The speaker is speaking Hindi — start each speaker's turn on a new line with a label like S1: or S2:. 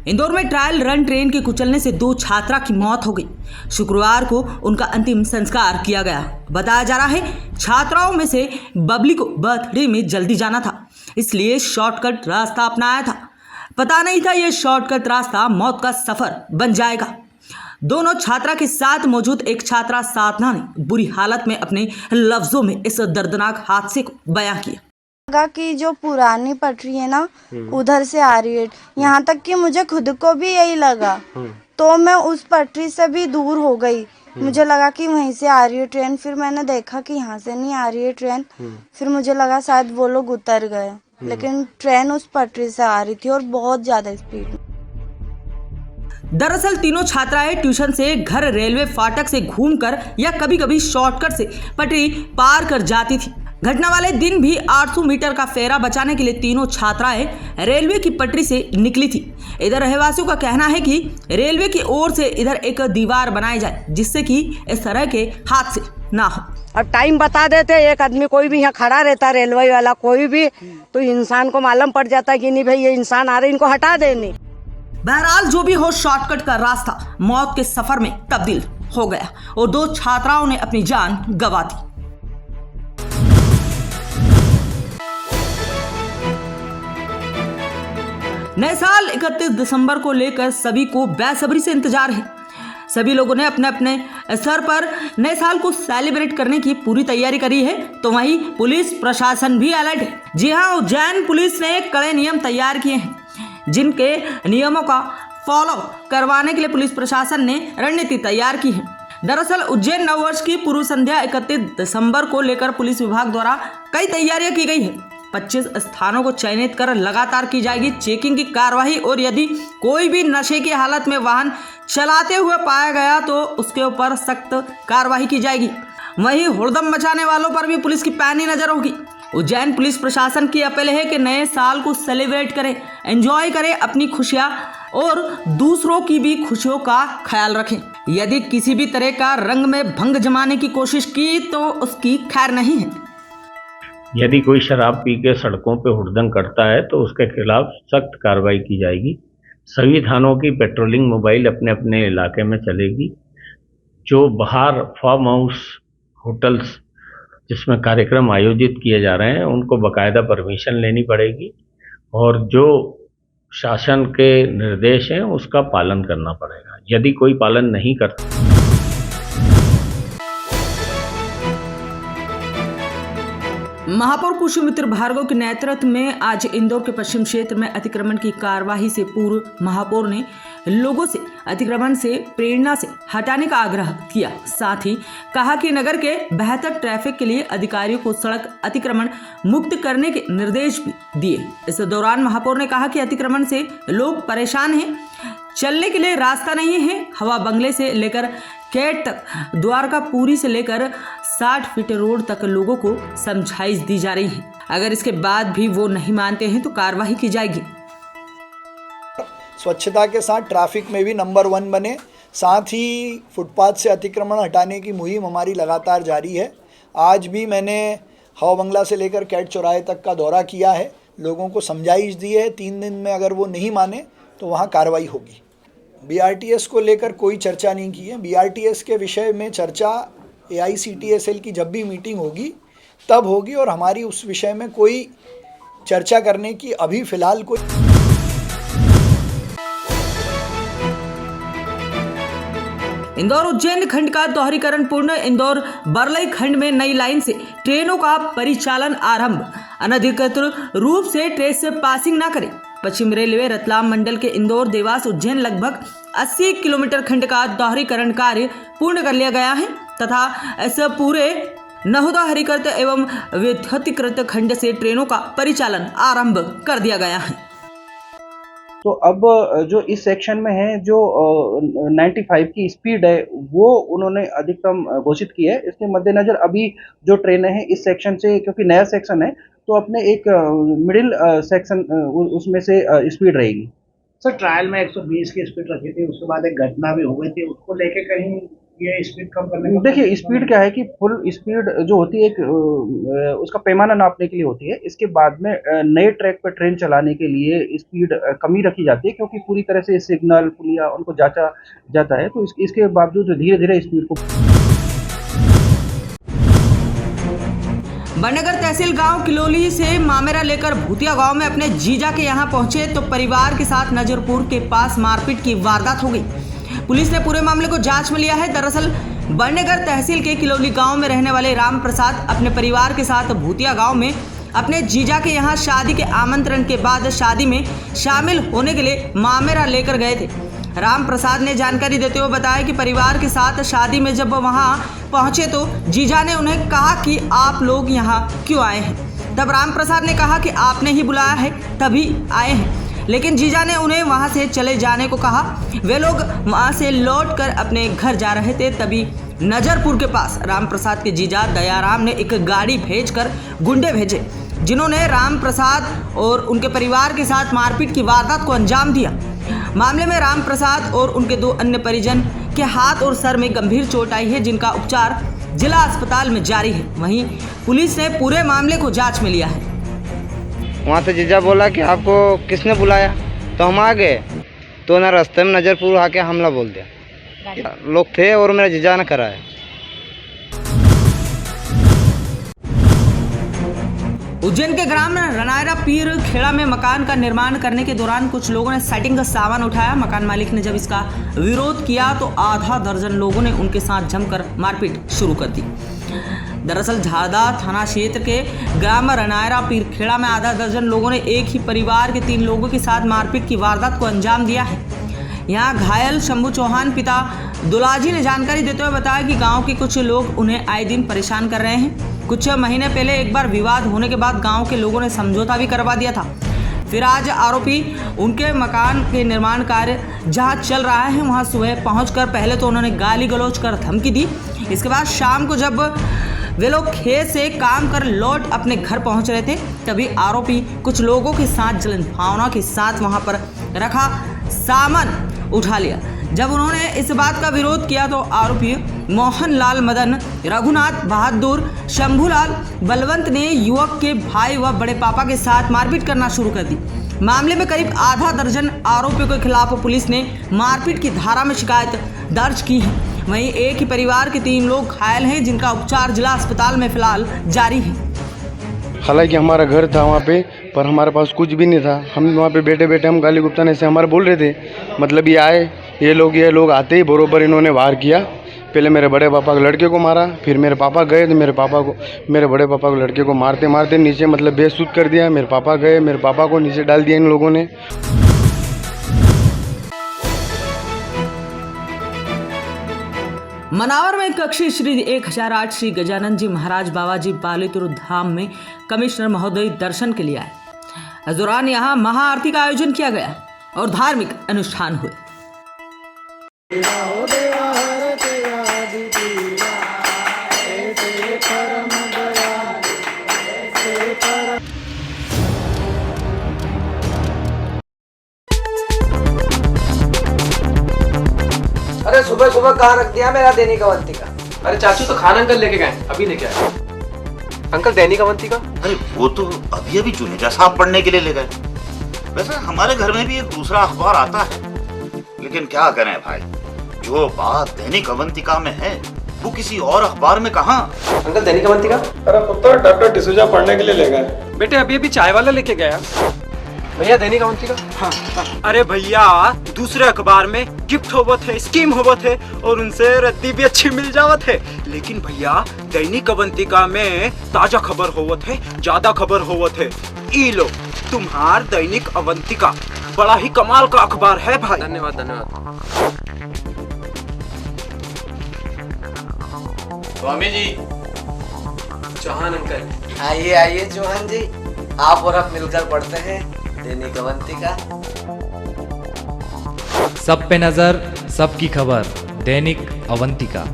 S1: इंदौर में ट्रायल रन ट्रेन के कुचलने से 2 छात्रा की मौत हो गई। शुक्रवार को उनका अंतिम संस्कार किया गया। बताया जा रहा है छात्राओं में से बबली को बर्थडे में जल्दी जाना था, इसलिए शॉर्टकट रास्ता अपनाया था। पता नहीं था यह शॉर्टकट रास्ता मौत का सफर बन जाएगा। दोनों छात्रा के साथ मौजूद एक छात्रा साधना ने बुरी हालत में अपने लफ्जों में इस दर्दनाक हादसे को बयां किया।
S2: लगा कि जो पुरानी पटरी है ना उधर से आ रही है, यहाँ तक कि मुझे खुद को भी यही लगा। तो मैं उस पटरी से भी दूर हो गई, मुझे लगा कि वहीं से आ रही है ट्रेन। फिर मैंने देखा कि यहाँ से नहीं आ रही है ट्रेन। फिर मुझे लगा शायद वो लोग उतर गए, लेकिन ट्रेन उस पटरी से आ रही थी और बहुत ज्यादा स्पीड में।
S1: दरअसल तीनों छात्राएं ट्यूशन से घर रेलवे फाटक से घूमकर या कभी कभी शॉर्टकट से पटरी पार कर जाती थी। घटना वाले दिन भी 800 मीटर का फेरा बचाने के लिए तीनों छात्राएं रेलवे की पटरी से निकली थी। इधर रहवासियों का कहना है कि रेलवे की ओर से इधर एक दीवार बनाई जाए जिससे कि इस तरह के हादसे ना हो।
S3: अब टाइम बता देते, एक आदमी कोई भी यहाँ खड़ा रहता, रेलवे वाला कोई भी, तो इंसान को मालूम पड़ जाता कि नहीं भाई ये इंसान आ रहे, इनको हटा देने।
S1: बहरहाल जो भी हो, शॉर्टकट का रास्ता मौत के सफर में तब्दील हो गया और 2 छात्राओं ने अपनी जान गंवा दी। नए साल 31 दिसंबर को लेकर सभी को बेसब्री से इंतजार है। सभी लोगों ने अपने अपने स्तर पर नए साल को सेलिब्रेट करने की पूरी तैयारी करी है, तो वहीं पुलिस प्रशासन भी अलर्ट है। जी हां, उज्जैन पुलिस ने कड़े नियम तैयार किए हैं, जिनके नियमों का फॉलो करवाने के लिए पुलिस प्रशासन ने रणनीति तैयार की है। दरअसल उज्जैन नववर्ष की पूर्व संध्या 31 दिसंबर को लेकर पुलिस विभाग द्वारा कई तैयारियां की गई है। 25 स्थानों को चयनित कर लगातार की जाएगी चेकिंग की कार्रवाई, और यदि कोई भी नशे की हालत में वाहन चलाते हुए पाया गया तो उसके ऊपर सख्त कार्रवाई की जाएगी। वहीं हुड़दंग मचाने वालों पर भी पुलिस की पैनी नजर होगी। उज्जैन पुलिस प्रशासन की अपील है कि नए साल को सेलिब्रेट करें, एंजॉय करें अपनी खुशियां और दूसरों की भी खुशियों का ख्याल रखें। यदि किसी भी तरह का रंग में भंग जमाने की कोशिश की तो उसकी खैर नहीं है।
S4: यदि कोई शराब पी के सड़कों पर हुड़दंग करता है तो उसके खिलाफ सख्त कार्रवाई की जाएगी। सभी थानों की पेट्रोलिंग मोबाइल अपने अपने इलाके में चलेगी। जो बाहर फार्म हाउस, होटल्स जिसमें कार्यक्रम आयोजित किए जा रहे हैं उनको बाकायदा परमिशन लेनी पड़ेगी और जो शासन के निर्देश हैं उसका पालन करना पड़ेगा। यदि कोई पालन नहीं करता,
S1: महापौर पुष्पमित्र भार्गव के नेतृत्व में आज इंदौर के पश्चिम क्षेत्र में अतिक्रमण की कार्यवाही से पूर्व महापौर ने लोगों से अतिक्रमण से प्रेरणा से हटाने का आग्रह किया। साथ ही कहा कि नगर के बेहतर ट्रैफिक के लिए अधिकारियों को सड़क अतिक्रमण मुक्त करने के निर्देश भी दिए। इस दौरान महापौर ने कहा कि अतिक्रमण से लोग परेशान हैं, चलने के लिए रास्ता नहीं है। हवा बंगले से लेकर कैट तक, द्वारकापुरी से लेकर 60 फीट रोड तक लोगों को समझाइश दी जा रही है। अगर इसके बाद भी वो नहीं मानते हैं तो कार्रवाई की जाएगी।
S5: स्वच्छता के साथ ट्रैफिक में भी नंबर 1 बने। साथ ही फुटपाथ से अतिक्रमण हटाने की मुहिम हमारी लगातार जारी है। आज भी मैंने हवा बंगला से लेकर कैट चौराहे तक का दौरा किया है, लोगों को समझाइश दी है। 3 दिन में अगर वो नहीं माने तो वहाँ कार्रवाई होगी। BRTS को लेकर कोई चर्चा नहीं की है। BRTS के विषय में चर्चा AICTSL की जब भी मीटिंग होगी तब होगी, और हमारी उस विषय में कोई चर्चा करने की अभी फिलहाल कोई।
S1: इंदौर उज्जैन खंड का दोहरीकरण पूर्ण। इंदौर बरलई खंड में नई लाइन से ट्रेनों का परिचालन आरंभ। अनधिकृत रूप से ट्रेन से पासिंग न करें। पश्चिम रेलवे रतलाम मंडल के इंदौर, देवास, उज्जैन लगभग 80 किलोमीटर खंड का दोहरीकरण कार्य पूर्ण कर लिया गया है तथा इस पूरे नहुदा हरिकृत एवं विद्युतीकृत खंड से ट्रेनों का परिचालन आरंभ कर दिया गया है।
S6: तो अब जो इस सेक्शन में है, जो 95 की स्पीड है वो उन्होंने अधिकतम घोषित की है। इसके मद्देनजर अभी जो ट्रेनें हैं इस सेक्शन से, क्योंकि नया सेक्शन है तो अपने एक मिडिल सेक्शन उसमें से स्पीड रहेगी।
S7: सर ट्रायल में 120 की स्पीड रखी थी, उसके बाद एक घटना भी हो गई थी, उसको लेके कहीं ये स्पीड कम करने का?
S6: देखिए स्पीड क्या है कि फुल स्पीड जो होती है एक उसका पैमाना नापने के लिए होती है। इसके बाद में नए ट्रैक पर ट्रेन चलाने के लिए स्पीड कम ही रखी जाती है, क्योंकि पूरी तरह से सिग्नल पुलिया उनको जांचा जाता है। तो इसके बावजूद धीरे धीरे स्पीड को।
S1: बड़नगर तहसील गांव किलोली से मामेरा लेकर भूतिया गांव में अपने जीजा के यहां पहुंचे तो परिवार के साथ नजरपुर के पास मारपीट की वारदात हो गई। पुलिस ने पूरे मामले को जांच में लिया है। दरअसल बड़नगर तहसील के किलोली गांव में रहने वाले राम प्रसाद अपने परिवार के साथ भूतिया गांव में अपने जीजा के यहां शादी के आमंत्रण के बाद शादी में शामिल होने के लिए मामेरा लेकर गए थे। राम प्रसाद ने जानकारी देते हुए बताया कि परिवार के साथ शादी में जब वहां पहुंचे तो जीजा ने उन्हें कहा कि आप लोग यहां क्यों आए हैं। तब राम प्रसाद ने कहा कि आपने ही बुलाया है तभी आए हैं, लेकिन जीजा ने उन्हें वहां से चले जाने को कहा। वे लोग वहां से लौटकर अपने घर जा रहे थे, तभी नजरपुर के पास राम प्रसाद के जीजा दयाराम ने एक गाड़ी भेजकर गुंडे भेजे, जिन्होंने राम प्रसाद और उनके परिवार के साथ मारपीट की वारदात को अंजाम दिया। मामले में राम प्रसाद और उनके 2 अन्य परिजन के हाथ और सर में गंभीर चोट आई है, जिनका उपचार जिला अस्पताल में जारी है। वहीं पुलिस ने पूरे मामले को जांच में लिया है।
S8: वहाँ से जीजा बोला कि आपको किसने बुलाया, तो हम आ गए तो ना रास्ते में नजरपुर आके हमला बोल दिया। लोग थे और मेरा जीजा ने कराया।
S1: उज्जैन के ग्राम रनायरा पीर खेड़ा में मकान का निर्माण करने के दौरान कुछ लोगों ने सेटिंग का सामान उठाया। मकान मालिक ने जब इसका विरोध किया तो आधा दर्जन लोगों ने उनके साथ जमकर मारपीट शुरू कर दी। दरअसल झारदा थाना क्षेत्र के ग्राम रनायरा पीर खेड़ा में आधा दर्जन लोगों ने एक ही परिवार के 3 लोगों के साथ मारपीट की वारदात को अंजाम दिया है। यहाँ घायल शंभू चौहान पिता दुलाजी ने जानकारी देते हुए बताया कि गांव के कुछ लोग उन्हें आए दिन परेशान कर रहे हैं। कुछ महीने पहले एक बार विवाद होने के बाद गांव के लोगों ने समझौता भी करवा दिया था। फिर आज आरोपी उनके मकान के निर्माण कार्य जहां चल रहा है वहां सुबह पहुंचकर पहले तो उन्होंने गाली गलौज कर धमकी दी। इसके बाद शाम को जब वे लोग खेत से काम कर लौट अपने घर पहुंच रहे थे, तभी आरोपी कुछ लोगों के साथ जलन भावना के साथ वहां पर रखा सामान उठा लिया। जब उन्होंने इस बात का विरोध किया तो आरोपी मोहन लाल, मदन, रघुनाथ, बहादुर, शंभूलाल, बलवंत ने युवक के भाई व बड़े पापा के साथ मारपीट करना शुरू कर दी। मामले में करीब आधा दर्जन आरोपियों के खिलाफ पुलिस ने मारपीट की धारा में शिकायत दर्ज की है। वहीं एक ही परिवार के 3 लोग घायल हैं, जिनका उपचार जिला अस्पताल में फिलहाल जारी है।
S9: हालांकि हमारा घर था वहाँ पे, पर हमारे पास कुछ भी नहीं था। हम वहाँ पे बैठे बैठे हम गाली गुप्ताने से हमारे बोल रहे थे, मतलब ये आए ये लोग आते ही बरोबर इन्होंने वार किया। पहले मेरे बड़े पापा के लड़के को मारा, फिर मेरे पापा गए तो मेरे बड़े पापा को लड़के को मारते मारते नीचे मतलब बेसुध कर दिया। मेरे पापा गए, मेरे पापा को नीचे डाल दिया इन लोगों ने।
S1: मनावर में कक्षी श्री 1008 श्री गजानन जी महाराज बाबा जी बालितुर धाम में कमिश्नर महोदय दर्शन के लिए आए। इस दौरान यहाँ महाआरती का आयोजन किया गया और धार्मिक अनुष्ठान हुए।
S10: अरे सुबह सुबह कहाँ रख दिया मेरा दैनिक अवंतिका?
S11: अरे चाचू तो खान अंकल लेके गए, अभी लेके आए। अंकल दैनिक अवंतिका?
S12: अरे वो तो अभी अभी जुनेजा साहब पढ़ने के लिए ले गए। वैसे हमारे घर में भी एक दूसरा अखबार आता है, लेकिन क्या करें भाई, जो बात दैनिक अवंतिका में है वो किसी और अखबार में कहाँ।
S11: अंकल दैनिक अवंतिका?
S7: अरे पुत्र डॉक्टर डिसूजा पढ़ने के लिए ले गए।
S11: बेटे अभी अभी चाय वाला लेके गया। भैया दैनिक अवंतिका?
S13: हाँ। अरे भैया दूसरे अखबार में गिफ्ट होवत है, स्कीम होवत है और उनसे रद्दी भी अच्छी मिल जावत है, लेकिन भैया दैनिक अवंतिका में ताजा खबर होवत है, ज्यादा खबर होवत है। ई लो तुम्हार दैनिक अवंतिका, बड़ा ही कमाल का अखबार है भाई।
S11: धन्यवाद धन्यवाद। स्वामी जी, चौहान अंकल।
S10: आइए आइए चौहान जी, आप और हम मिलकर पढ़ते हैं दैनिक अवंतिका।
S14: सब पे नजर, सबकी खबर, दैनिक अवंतिका।